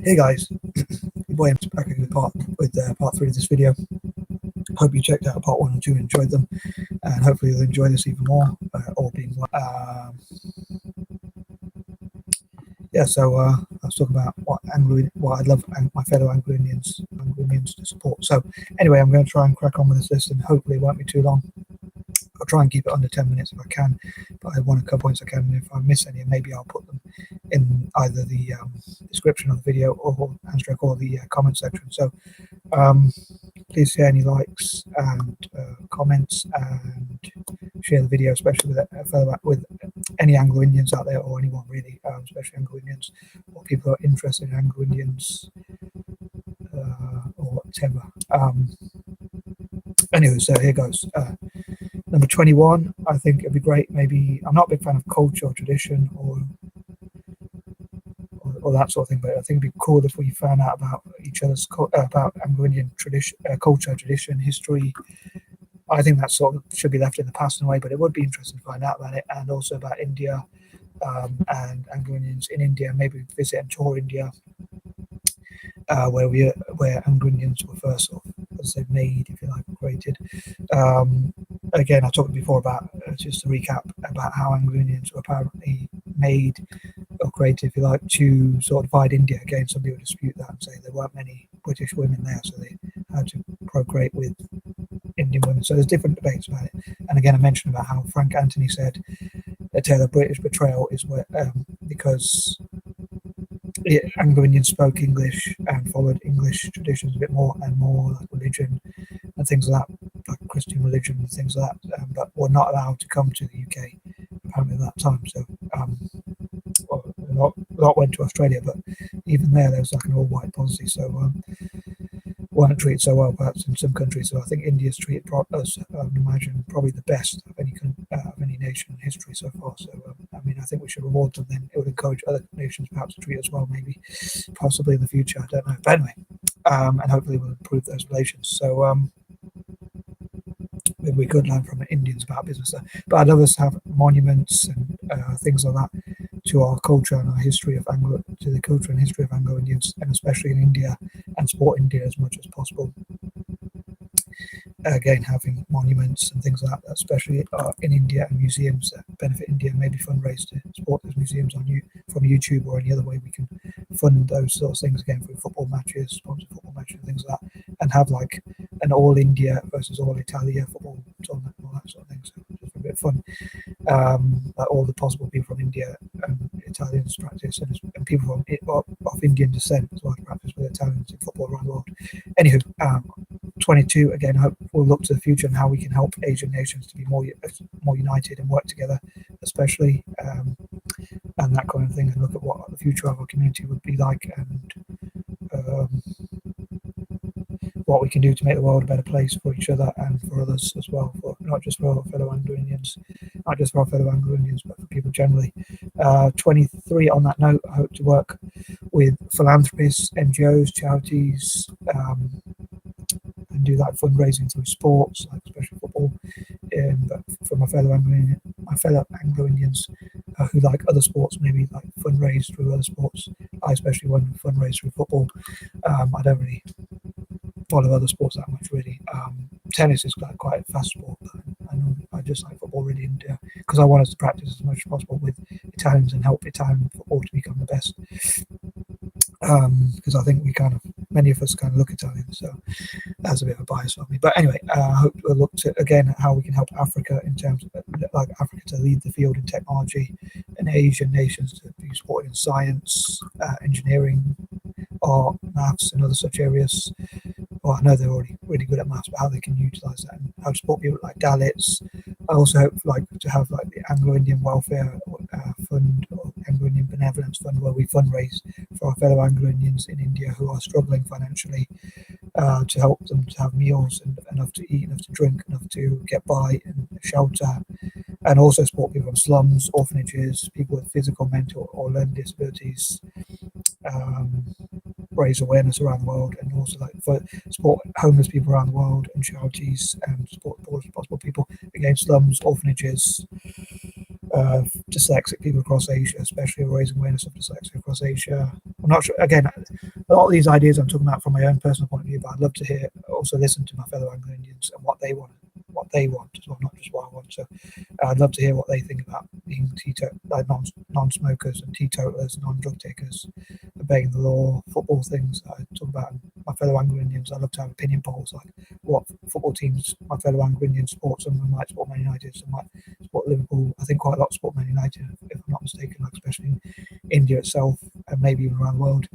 Hey guys, your boy M's back with part 3 of this video. Hope you checked out part 1 and 2 and enjoyed them, and hopefully you'll enjoy this even more, all being well. So I was talking about what I'd love my fellow Anglo Indians to support. So anyway, I'm going to try and crack on with this list, and hopefully it won't be too long. I'll try and keep it under 10 minutes if I can, but I want a couple points I can, and if I miss any, maybe I'll put them in either the description of the video or the comment section. So please share any likes and comments, and share the video, especially with any Anglo Indians out there, or anyone really, especially Anglo Indians or people who are interested in Anglo Indians or whatever. Anyway, so here goes. Number 21, I think it'd be great. Maybe I'm not a big fan of culture or tradition or that sort of thing, but I think it'd be cool if we found out about each other's about Anglo Indian tradition, culture, tradition, history. I think that sort of should be left in the past in a way, but it would be interesting to find out about it, and also about India and Anglo Indians in India. Maybe visit and tour India, where Anglo Indians were first sort of, as they made, if you like, created. Again, I talked before about, just to recap, about how Anglo Indians were apparently made or created, if you like, to sort of divide India. Again, some people dispute that and say there weren't many British women there, so they had to procreate with Indian women. So there's different debates about it. And again, I mentioned about how Frank Anthony said a tale of British betrayal is because Anglo Indians spoke English and followed English traditions a bit more, and more like religion and things like that, like Christian religion and things like that, but were not allowed to come to the UK apparently at that time. So not went to Australia, but even there was like an all-white policy, so weren't treated so well perhaps in some countries. So I think India's treated us, I would imagine, probably the best of any nation in history so far. So I mean, I think we should reward them. Then it would encourage other nations perhaps to treat us well, maybe, possibly in the future. I don't know, but anyway, and hopefully we'll improve those relations. So maybe we could learn from Indians about business there. But I'd love us to have monuments and things like that to our culture and our history of to the culture and history of Anglo Indians, and especially in India, and support India as much as possible. Again, having monuments and things like that, especially in India, and museums that benefit India, maybe fundraise to support those museums from YouTube or any other way we can fund those sorts of things, again through football matches, sponsor football matches, things like that, and have like an all India versus all Italia football tournament and all that sort of thing. So just for a bit of fun, that all the possible people from India and Italians practice, and people of Indian descent as well to practice with Italians in football around the world. Anywho, 22, again, hope we'll look to the future and how we can help Asian nations to be more united and work together, especially, and that kind of thing, and look at what the future of our community would be like, and what we can do to make the world a better place for each other and for others as well, not just for our fellow Anglo Indians, but for people generally. 23, on that note, I hope to work with philanthropists, NGOs, charities, and do that fundraising through sports, like especially football, but for my fellow Anglo Indians who like other sports, maybe like fundraise through other sports. I especially want to fundraise through football. I don't really follow other sports that much, really. Tennis is quite a fast sport, but I just like football really, because I want us to practice as much as possible with Italians and help Italian football to become the best. Because I think many of us kind of look Italian, so that's a bit of a bias on me. But anyway, I hope we'll look to again how we can help Africa in terms of like Africa to lead the field in technology, and Asian nations to be supported in science, engineering, art, maths, and other such areas. Well, I know they're already really good at maths, but how they can utilize that and how to support people like Dalits. I also hope to have like the Anglo Indian Welfare Fund, or Anglo Indian Benevolence Fund, where we fundraise for our fellow Anglo Indians in India who are struggling financially, to help them to have meals and enough to eat, enough to drink, enough to get by, and shelter, and also support people from slums, orphanages, people with physical, mental, or learning disabilities. Raise awareness around the world, and also support homeless people around the world, and charities, and support the poorest possible people against slums, orphanages, dyslexic people across Asia, especially raising awareness of dyslexia across Asia. I'm not sure. Again, a lot of these ideas I'm talking about from my own personal point of view, but I'd love to also listen to my fellow Anglo-Indians and what they want as well, not just what I want. So I'd love to hear what they think about being non-smokers and teetotalers, non-drug takers, obeying the law, football things I talk about. My fellow Anglo-Indians, I love to have opinion polls, like what football teams my fellow Anglo-Indians support. Some of them might support Man United, some might support Liverpool. I think quite a lot support Man United, if I'm not mistaken, like especially in India itself and maybe even around the world.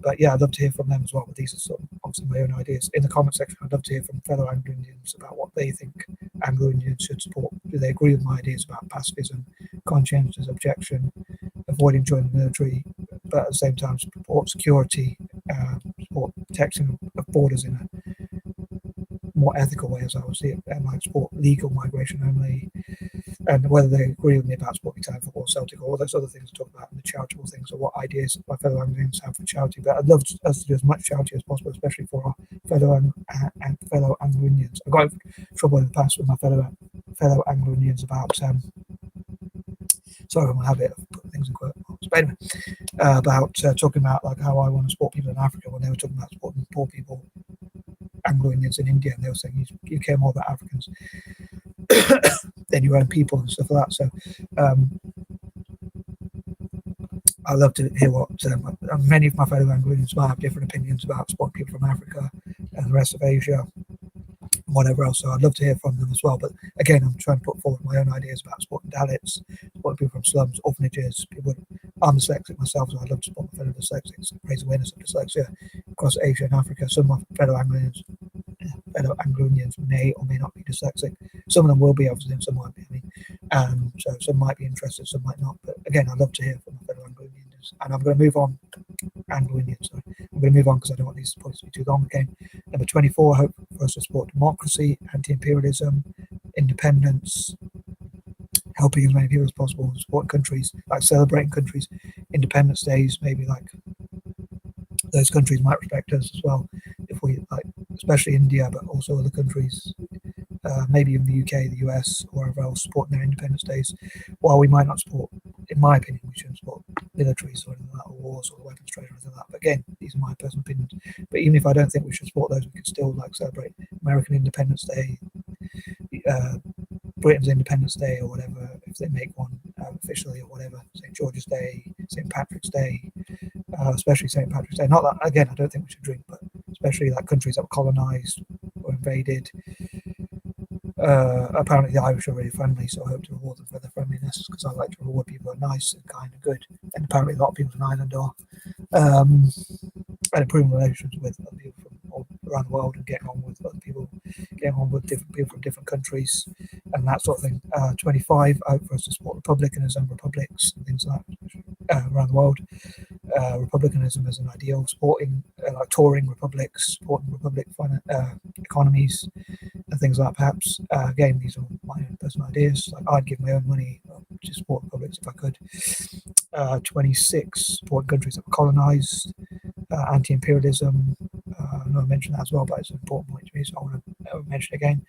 But yeah, I'd love to hear from them as well. But these are sort of obviously my own ideas. In the comment section, I'd love to hear from fellow Anglo-Indians about what they think Anglo-Indians should support. Do they agree with my ideas about pacifism, conscientious objection, avoiding joining the military, but at the same time support security, support protection of borders in a more ethical way, as I would see it, and like support legal migration only, and whether they agree with me about supporting Italian football, Celtic, or all those other things to talk about, and the charitable things, or what ideas my fellow Anglo-Indians have for charity. But I'd love us to do as much charity as possible, especially for our fellow Anglo-Indians. I got in trouble in the past with my fellow Anglo-Indians about sorry, I'm gonna have it put things in quote marks. But anyway, about talking about like how I want to support people in Africa when they were talking about supporting poor people, Anglo-Indians in India, and they were saying you care more about Africans than your own people and stuff like that. So I love to hear what many of my fellow Anglo-Indians might have different opinions about supporting people from Africa and the rest of Asia, whatever else. So I'd love to hear from them as well. But again, I'm trying to put forward my own ideas about supporting Dalits, supporting people from slums, orphanages, people. I'm dyslexic myself, so I'd love to support my fellow dyslexics, raise awareness of dyslexia across Asia and Africa. Some of my fellow Anglo-Indians may or may not be dyslexic. Some of them will be, obviously, and some might be. So some might be interested, some might not. But again, I'd love to hear from my fellow Anglo-Indians. And I'm going to move on. Anglo-Indians, sorry. I'm going to move on because I don't want these points to be too long again. Number 24, I hope for us to support democracy, anti-imperialism, independence, helping as many people as possible, supporting countries, like celebrating countries' independence days, maybe like those countries might respect us as well, if we like, especially India, but also other countries, maybe even the UK, the US, or wherever else, supporting their independence days. While we might not support, in my opinion, we shouldn't support militaries or anything like that, or wars or weapons trade or anything like that. But again, these are my personal opinions. But even if I don't think we should support those, we could still like celebrate American Independence Day, Britain's Independence Day, or whatever, if they make one officially, or whatever, St. George's Day, St. Patrick's Day, especially St. Patrick's Day. Not that, again, I don't think we should drink, but especially like countries that were colonized or invaded. Apparently the Irish are really friendly, so I hope to reward them for their friendliness, because I like to reward people who are nice and kind and good, and apparently a lot of people in Ireland are. And improving relations with other people from all around the world, and getting on with other people, getting on with different people from different countries, and that sort of thing. 25, I hope for us to support republicanism, republics, and things like that around the world. Republicanism as an ideal, supporting like touring republics, supporting republic economies, and things like that. Perhaps again, these are my own personal ideas. Like I'd give my own money to support republics if I could. 26, supporting countries that were colonized, anti-imperialism. I know I mentioned that as well, but it's an important point to me, so I want to mention it again.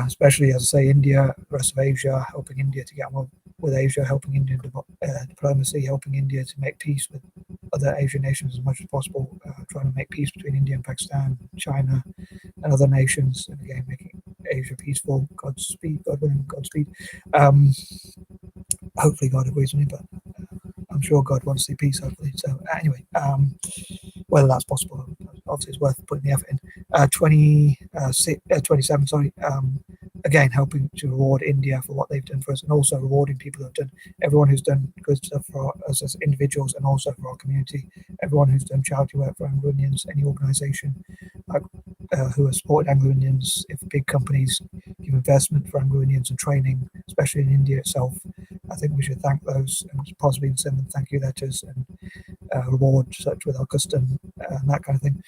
Especially, as I say, India, the rest of Asia, helping India to get on with Asia, helping Indian diplomacy, helping India to make peace with other Asian nations as much as possible, trying to make peace between India and Pakistan, China, and other nations, and again, making Asia peaceful. Godspeed, God willing, Godspeed. Hopefully God agrees with me, but I'm sure God wants to see peace, hopefully. So anyway, whether that's possible, obviously it's worth putting the effort in. 27, sorry. Again, helping to reward India for what they've done for us, and also rewarding people who have done, everyone who's done good stuff for us as individuals, and also for our community, everyone who's done charity work for Anglo-Indians, any organisation like who has supported Anglo-Indians, if big companies give investment for Anglo-Indians and training, especially in India itself, I think we should thank those, and possibly send them thank you letters and reward such with our custom and that kind of thing,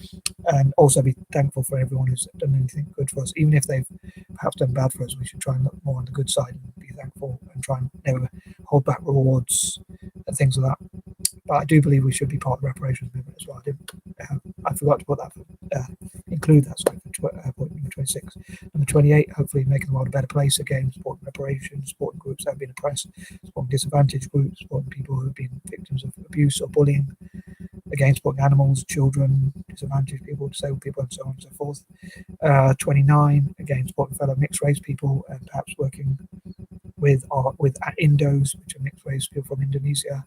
and also be thankful for everyone who's done anything good for us, even if they've perhaps done bad for us. We should try and look more on the good side and be thankful, and try and never hold back rewards and things like that. But I do believe we should be part of the reparations movement as well. I forgot to put that include that, sorry, for point number 26. Number 28, hopefully making the world a better place, again, supporting reparations, supporting groups that have been oppressed, supporting disadvantaged groups, supporting people who have been victims of abuse or bullying, again supporting animals, children, disadvantaged people, disabled people, and so on and so forth. 29, again supporting fellow mixed race people and perhaps working with Indos, which are mixed race people from Indonesia,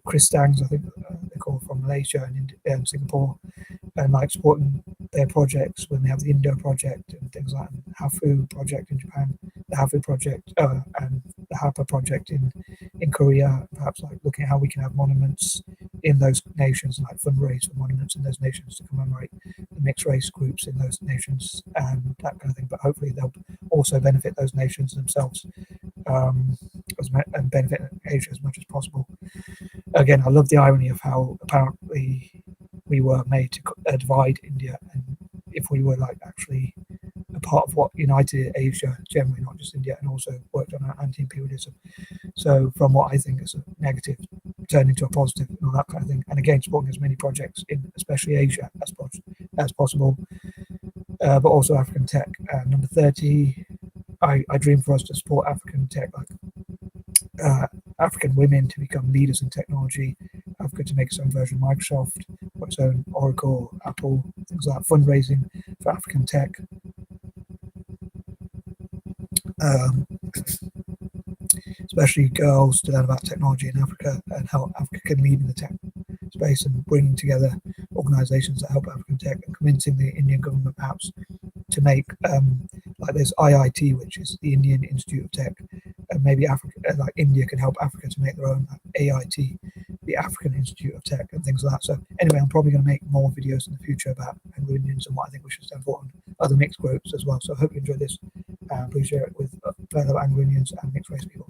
Kristangs, I think they're called, from Malaysia and Singapore, and like supporting their projects when they have the Indo project and things like that, and Hafu project in Japan, the Hafu project and the Hapa project in Korea, perhaps like looking at how we can have monuments in those nations, like fundraise for monuments in those nations to commemorate the mixed race groups in those nations and that kind of thing. But hopefully they'll also benefit those nations themselves, and benefit Asia as much as possible. Again, I love the irony of how apparently we were made to divide India, and if we were like actually a part of what united Asia generally, not just India, and also worked on anti-imperialism. So from what I think is a negative, turn into a positive and all that kind of thing. And again, supporting as many projects in especially Asia as possible, but also African tech. Number 30, I dream for us to support African tech, like African women to become leaders in technology, Africa to make its own version of Microsoft, or its own Oracle, Apple, things like that, fundraising for African tech. Especially girls to learn about technology in Africa and how Africa can lead in the tech space, and bringing together organizations that help African tech, and convincing the Indian government perhaps to make like there's I.I.T, which is the Indian Institute of Tech, and maybe Africa, like India, can help Africa to make their own, like A.I.T, the African Institute of Tech, and things like that. So anyway, I'm probably going to make more videos in the future about Anglo-Indians and what I think we should stand for, and other mixed groups as well. So I hope you enjoyed this. Please share it with fellow Anglo-Indians and mixed race people.